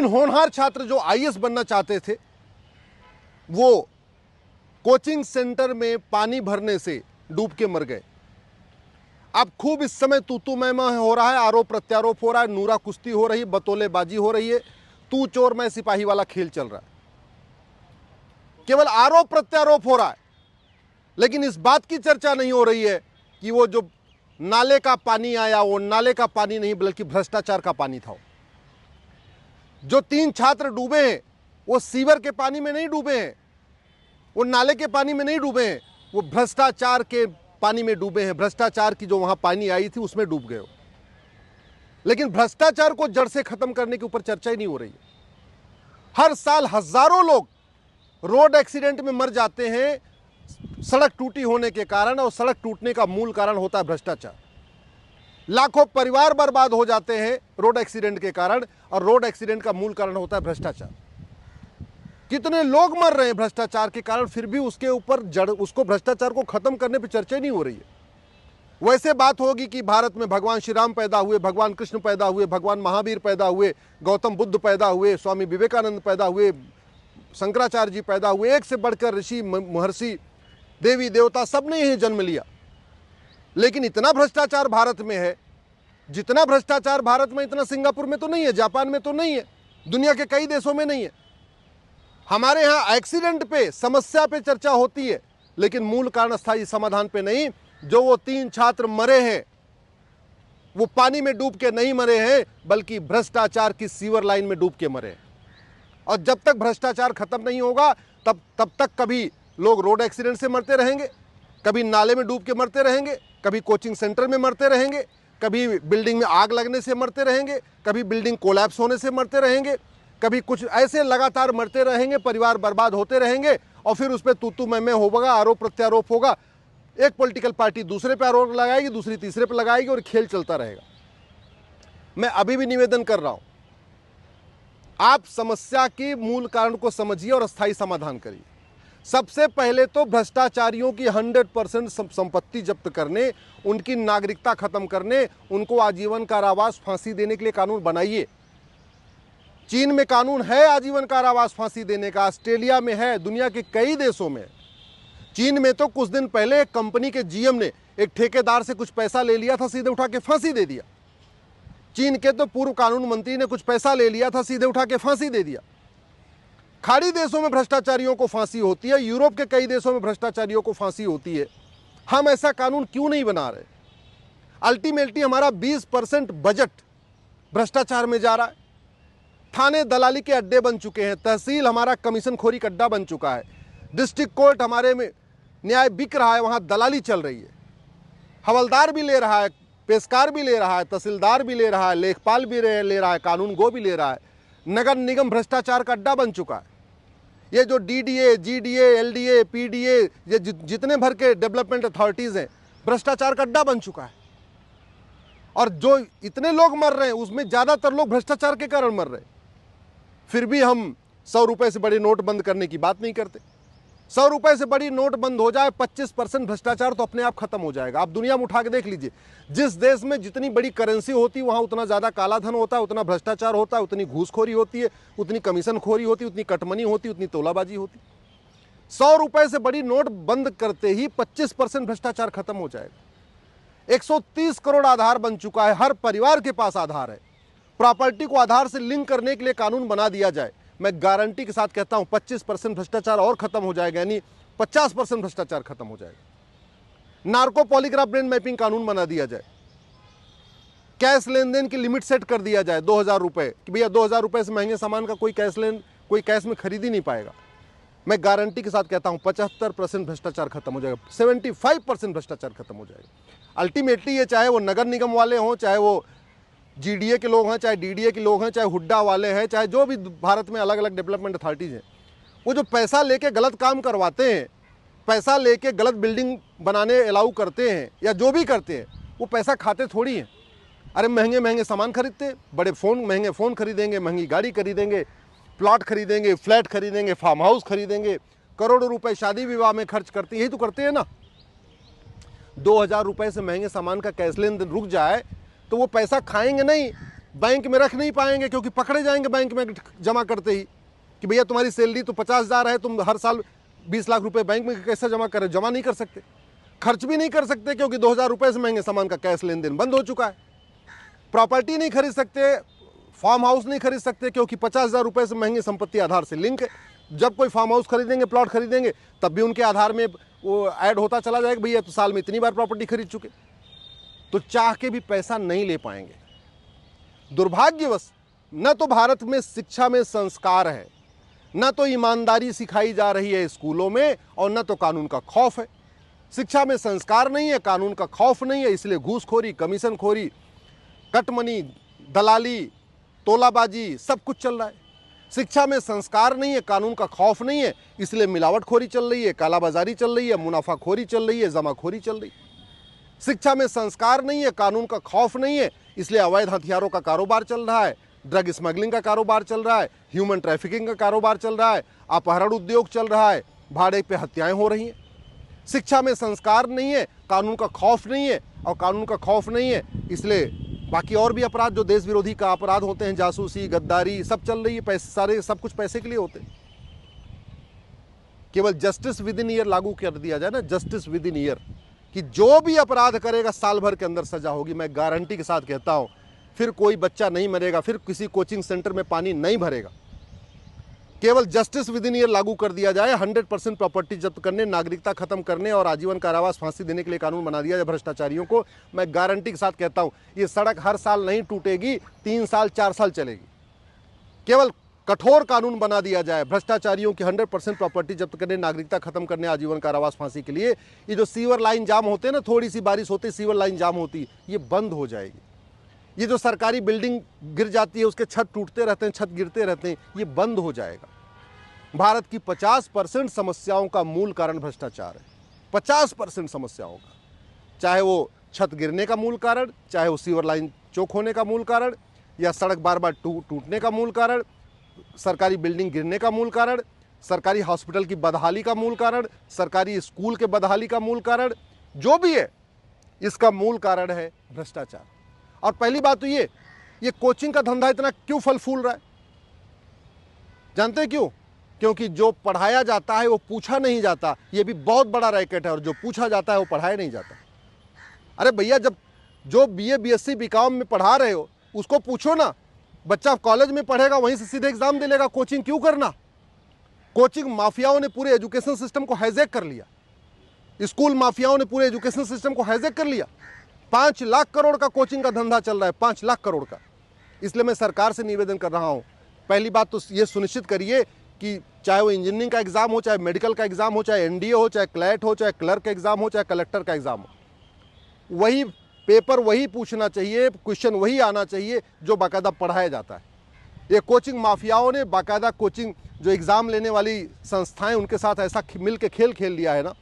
होनहार छात्र जो आईएएस बनना चाहते थे वो कोचिंग सेंटर में पानी भरने से डूब के मर गए। अब खूब इस समय तू मैं हो रहा है, आरोप प्रत्यारोप हो रहा है, नूरा कुश्ती हो रही है, बतौलेबाजी हो रही है, तू चोर मैं सिपाही वाला खेल चल रहा है। केवल आरोप प्रत्यारोप हो रहा है, लेकिन इस बात की चर्चा नहीं हो रही है कि वो जो नाले का पानी आया वो नाले का पानी नहीं बल्कि भ्रष्टाचार का पानी था। जो 3 छात्र डूबे हैं वो सीवर के पानी में नहीं डूबे हैं, वो नाले के पानी में नहीं डूबे हैं, वो भ्रष्टाचार के पानी में डूबे हैं। भ्रष्टाचार की जो वहां पानी आई थी उसमें डूब गए हो। लेकिन भ्रष्टाचार को जड़ से खत्म करने के ऊपर चर्चा ही नहीं हो रही है। हर साल हजारों लोग रोड एक्सीडेंट में मर जाते हैं सड़क टूटी होने के कारण, और सड़क टूटने का मूल कारण होता है भ्रष्टाचार। लाखों परिवार बर्बाद हो जाते हैं रोड एक्सीडेंट के कारण, और रोड एक्सीडेंट का मूल कारण होता है भ्रष्टाचार। कितने लोग मर रहे हैं भ्रष्टाचार के कारण, फिर भी उसके ऊपर उसको भ्रष्टाचार को खत्म करने पर चर्चा नहीं हो रही है। वैसे बात होगी कि भारत में भगवान श्री राम पैदा हुए, भगवान कृष्ण पैदा हुए, भगवान महावीर पैदा हुए, गौतम बुद्ध पैदा हुए, स्वामी विवेकानंद पैदा हुए, शंकराचार्य जी पैदा हुए, एक से बढ़कर ऋषि महर्षि देवी देवता सबने यही जन्म लिया। लेकिन इतना भ्रष्टाचार भारत में है, जितना भ्रष्टाचार भारत में इतना सिंगापुर में तो नहीं है, जापान में तो नहीं है, दुनिया के कई देशों में नहीं है। हमारे यहाँ एक्सीडेंट पे, समस्या पे चर्चा होती है, लेकिन मूल कारण स्थायी समाधान पे नहीं। जो वो 3 छात्र मरे हैं वो पानी में डूब के नहीं मरे हैं, बल्कि भ्रष्टाचार की सीवर लाइन में डूब के मरे हैं। और जब तक भ्रष्टाचार खत्म नहीं होगा तब तक कभी लोग रोड एक्सीडेंट से मरते रहेंगे, कभी नाले में डूब के मरते रहेंगे, कभी कोचिंग सेंटर में मरते रहेंगे, कभी बिल्डिंग में आग लगने से मरते रहेंगे, कभी बिल्डिंग कोलैप्स होने से मरते रहेंगे, कभी कुछ ऐसे लगातार मरते रहेंगे, परिवार बर्बाद होते रहेंगे, और फिर उस पर तू मैं होगा, आरोप प्रत्यारोप होगा। एक पॉलिटिकल पार्टी दूसरे पे आरोप लगाएगी, दूसरी तीसरे पे लगाएगी, और खेल चलता रहेगा। मैं अभी भी निवेदन कर रहा हूं, आप समस्या के मूल कारण को समझिए और अस्थायी समाधान करिए। सबसे पहले तो भ्रष्टाचारियों की 100% संपत्ति जब्त करने, उनकी नागरिकता खत्म करने, उनको आजीवन कारावास फांसी देने के लिए कानून बनाइए। चीन में कानून है आजीवन कारावास फांसी देने का, ऑस्ट्रेलिया में है, दुनिया के कई देशों में। चीन में तो कुछ दिन पहले एक कंपनी के जीएम ने एक ठेकेदार से कुछ पैसा ले लिया था, सीधे उठा के फांसी दे दिया। चीन के तो पूर्व कानून मंत्री ने कुछ पैसा ले लिया था, सीधे उठा के फांसी दे दिया। खाड़ी देशों में भ्रष्टाचारियों को फांसी होती है, यूरोप के कई देशों में भ्रष्टाचारियों को फांसी होती है। हम ऐसा कानून क्यों नहीं बना रहे? अल्टीमेटली हमारा 20% बजट भ्रष्टाचार में जा रहा है। थाने दलाली के अड्डे बन चुके हैं, तहसील हमारा कमीशन खोरी का अड्डा बन चुका है, डिस्ट्रिक्ट कोर्ट हमारे में न्याय बिक रहा है, वहां दलाली चल रही है। हवलदार भी ले रहा है, पेशकार भी ले रहा है, तहसीलदार भी ले रहा है, लेखपाल भी ले रहा है, कानून गो भी ले रहा है। नगर निगम भ्रष्टाचार का अड्डा बन चुका है। ये जो डीडीए, जीडीए, एलडीए, पीडीए, ये जितने भर के डेवलपमेंट अथॉरिटीज हैं, भ्रष्टाचार का अड्डा बन चुका है। और जो इतने लोग मर रहे हैं उसमें ज्यादातर लोग भ्रष्टाचार के कारण मर रहे हैं। फिर भी हम 100 रुपए से बड़ी नोट बंद करने की बात नहीं करते। 100 रुपए से बड़ी नोट बंद हो जाए, 25% भ्रष्टाचार तो अपने आप खत्म हो जाएगा। आप दुनिया में उठा के देख लीजिए, जिस देश में जितनी बड़ी करेंसी होती है वहां उतना ज्यादा काला धन होता है, उतना भ्रष्टाचार होता है, उतनी घूसखोरी होती है, उतनी कमीशन खोरी होती है, उतनी कटमनी होती है, उतनी तोलाबाजी होती है। 100 रुपए से बड़ी नोट बंद करते ही 25% भ्रष्टाचार खत्म हो जाएगा। 130 करोड़ आधार बन चुका है, हर परिवार के पास आधार है। प्रॉपर्टी को आधार से लिंक करने के लिए कानून बना दिया जाए, मैं गारंटी के साथ कहता हूं 25% भ्रष्टाचार और खत्म हो जाएगा, यानी 50% भ्रष्टाचार खत्म हो जाएगा। नार्को पॉलीग्राफ ब्रेन मैपिंग कानून बना दिया जाए, कैश लेन देन की लिमिट सेट कर दिया जाए 2000 रुपए कि भैया 2000 रुपए से महंगे सामान का कोई कैश में खरीद ही नहीं पाएगा। मैं गारंटी के साथ कहता हूं 75% भ्रष्टाचार खत्म हो जाएगा, 75% भ्रष्टाचार खत्म हो जाएगा। अल्टीमेटली ये चाहे वो नगर निगम वाले हों, चाहे वो जीडीए के लोग हैं, चाहे डीडीए के लोग हैं, चाहे हुड्डा वाले हैं, चाहे जो भी भारत में अलग अलग डेवलपमेंट अथॉरिटीज हैं, वो जो पैसा लेके गलत काम करवाते हैं, पैसा लेके गलत बिल्डिंग बनाने अलाउ करते हैं या जो भी करते हैं, वो पैसा खाते थोड़ी हैं। अरे महंगे महंगे सामान खरीदते हैं, बड़े फ़ोन, महंगे फ़ोन खरीदेंगे, महंगी गाड़ी खरीदेंगे, प्लॉट खरीदेंगे, फ्लैट खरीदेंगे, फार्म हाउस खरीदेंगे, करोड़ों रुपए शादी विवाह में खर्च करते हैं। यही तो करते हैं ना। 2000 रुपए से महंगे सामान का कैश लेन देन रुक जाए तो वो पैसा खाएंगे नहीं, बैंक में रख नहीं पाएंगे क्योंकि पकड़े जाएंगे बैंक में जमा करते ही कि भैया तुम्हारी सैलरी तो 50,000 है, तुम हर साल 20 लाख रुपए बैंक में कैसे जमा करें? जमा नहीं कर सकते, खर्च भी नहीं कर सकते क्योंकि 2,000 रुपये से महंगे सामान का कैश लेन देन बंद हो चुका है। प्रॉपर्टी नहीं खरीद सकते, फार्म हाउस नहीं खरीद सकते क्योंकि 50,000 रुपये से महंगी संपत्ति आधार से लिंक है। जब कोई फार्म हाउस खरीदेंगे, प्लॉट खरीदेंगे, तब भी उनके आधार में वो ऐड होता चला जाएगा, भैया तो साल में इतनी बार प्रॉपर्टी खरीद चुके। तो चाह के भी पैसा नहीं ले पाएंगे। दुर्भाग्यवश न तो भारत में शिक्षा में संस्कार है, न तो ईमानदारी सिखाई जा रही है स्कूलों में, और न तो कानून का खौफ है। शिक्षा में संस्कार नहीं है, कानून का खौफ नहीं है, इसलिए घूसखोरी, कमीशनखोरी, कटमनी, दलाली, तोलाबाजी सब कुछ चल रहा है। शिक्षा में संस्कार नहीं है, कानून का खौफ नहीं है, इसलिए मिलावटखोरी चल रही है, कालाबाजारी चल रही है, मुनाफाखोरी चल रही है, जमाखोरी चल रही है। शिक्षा में संस्कार नहीं है, कानून का खौफ नहीं है, इसलिए अवैध हथियारों का कारोबार चल रहा है, ड्रग स्मगलिंग का कारोबार चल रहा है, ह्यूमन ट्रैफिकिंग का कारोबार चल रहा है, अपहरण उद्योग चल रहा है, भाड़े पे हत्याएं हो रही हैं। शिक्षा में संस्कार नहीं है, कानून का खौफ नहीं है, और कानून का खौफ नहीं है इसलिए बाकी और भी अपराध जो देश विरोधी का अपराध होते हैं, जासूसी, गद्दारी, सब चल रही है। पैसे, सारे सब कुछ पैसे के लिए होते हैं। केवल जस्टिस विद इन ईयर लागू कर दिया जाए ना, जस्टिस विद इन ईयर, कि जो भी अपराध करेगा साल भर के अंदर सजा होगी। मैं गारंटी के साथ कहता हूं, फिर कोई बच्चा नहीं मरेगा, फिर किसी कोचिंग सेंटर में पानी नहीं भरेगा। केवल जस्टिस विद इन ईयर लागू कर दिया जाए, 100% प्रॉपर्टी जब्त करने, नागरिकता खत्म करने और आजीवन कारावास, फांसी देने के लिए कानून बना दिया जाए भ्रष्टाचारियों को। मैं गारंटी के साथ कहता हूं, ये सड़क हर साल नहीं टूटेगी, 3 साल 4 साल चलेगी। केवल कठोर कानून बना दिया जाए भ्रष्टाचारियों की 100% प्रॉपर्टी जब्त करने, नागरिकता खत्म करने, आजीवन कारावास, फांसी के लिए। ये जो सीवर लाइन जाम होते हैं ना, थोड़ी सी बारिश होती सीवर लाइन जाम होती, ये बंद हो जाएगी। ये जो सरकारी बिल्डिंग गिर जाती है, उसके छत टूटते रहते हैं, छत गिरते रहते हैं, ये बंद हो जाएगा। भारत की 50% समस्याओं का मूल कारण भ्रष्टाचार है। 50% समस्याओं का, चाहे वो छत गिरने का मूल कारण, चाहे वो सीवर लाइन चौक होने का मूल कारण, या सड़क बार बार टूटने का मूल कारण, सरकारी बिल्डिंग गिरने का मूल कारण, सरकारी हॉस्पिटल की बदहाली का मूल कारण, सरकारी स्कूल के बदहाली का मूल कारण, जो भी है इसका मूल कारण है भ्रष्टाचार। और पहली बात तो ये कोचिंग का धंधा इतना क्यों फल फूल रहा है? जानते हैं क्यों? क्योंकि जो पढ़ाया जाता है वो पूछा नहीं जाता। ये भी बहुत बड़ा रैकेट है, और जो पूछा जाता है वो पढ़ाया नहीं जाता। अरे भैया, जब जो BA BSc BCom में पढ़ा रहे हो उसको पूछो ना। बच्चा कॉलेज में पढ़ेगा, वहीं से सीधे एग्जाम दे लेगा, कोचिंग क्यों करना? कोचिंग माफियाओं ने पूरे एजुकेशन सिस्टम को हाईजैक कर लिया। स्कूल माफियाओं ने पूरे एजुकेशन सिस्टम को हाईजैक कर लिया। 5 लाख करोड़ का कोचिंग का धंधा चल रहा है, 5 लाख करोड़ का। इसलिए मैं सरकार से निवेदन कर रहा हूं, पहली बात तो ये सुनिश्चित करिए कि चाहे वो इंजीनियरिंग का एग्जाम हो, चाहे मेडिकल का एग्जाम हो, चाहे NDA हो, चाहे क्लैट हो, चाहे क्लर्क का एग्जाम हो, चाहे कलेक्टर का एग्जाम हो, वही पेपर वही पूछना चाहिए, क्वेश्चन वही आना चाहिए जो बाकायदा पढ़ाया जाता है। ये कोचिंग माफियाओं ने बाकायदा कोचिंग जो एग्ज़ाम लेने वाली संस्थाएं, उनके साथ ऐसा मिल के खेल खेल लिया है ना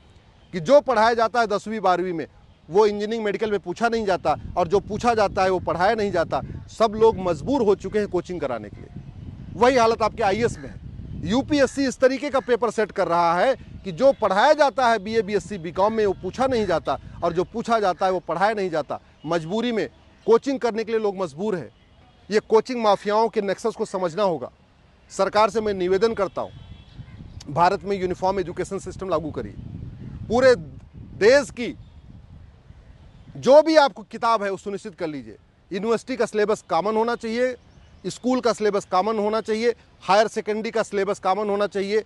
कि जो पढ़ाया जाता है 10वीं 12वीं में, वो इंजीनियरिंग मेडिकल में पूछा नहीं जाता, और जो पूछा जाता है वो पढ़ाया नहीं जाता। सब लोग मजबूर हो चुके हैं कोचिंग कराने के लिए। वही हालत आपके IAS में है। UPSC इस तरीके का पेपर सेट कर रहा है कि जो पढ़ाया जाता है BA BSc BCom में वो पूछा नहीं जाता, और जो पूछा जाता है वो पढ़ाया नहीं जाता। मजबूरी में कोचिंग करने के लिए लोग मजबूर हैं। ये कोचिंग माफियाओं के नेक्सस को समझना होगा। सरकार से मैं निवेदन करता हूँ, भारत में यूनिफॉर्म एजुकेशन सिस्टम लागू करिए। पूरे देश की जो भी आपको किताब है वो सुनिश्चित कर लीजिए। यूनिवर्सिटी का सिलेबस कॉमन होना चाहिए, स्कूल का सिलेबस कॉमन होना चाहिए, हायर सेकेंडरी का सिलेबस कॉमन होना चाहिए,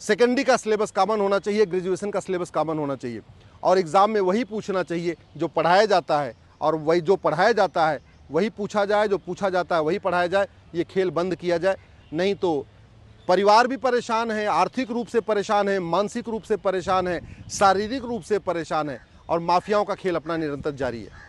सेकेंडरी का सिलेबस कॉमन होना चाहिए, ग्रेजुएशन का सिलेबस कॉमन होना चाहिए, और एग्ज़ाम में वही पूछना चाहिए जो पढ़ाया जाता है, और वही जो पढ़ाया जाता है वही पूछा जाए, जो पूछा जाता है वही पढ़ाया जाए। ये खेल बंद किया जाए, नहीं तो परिवार भी परेशान है, आर्थिक रूप से परेशान है, मानसिक रूप से परेशान है, शारीरिक रूप से परेशान है, और माफियाओं का खेल अपना निरंतर जारी है।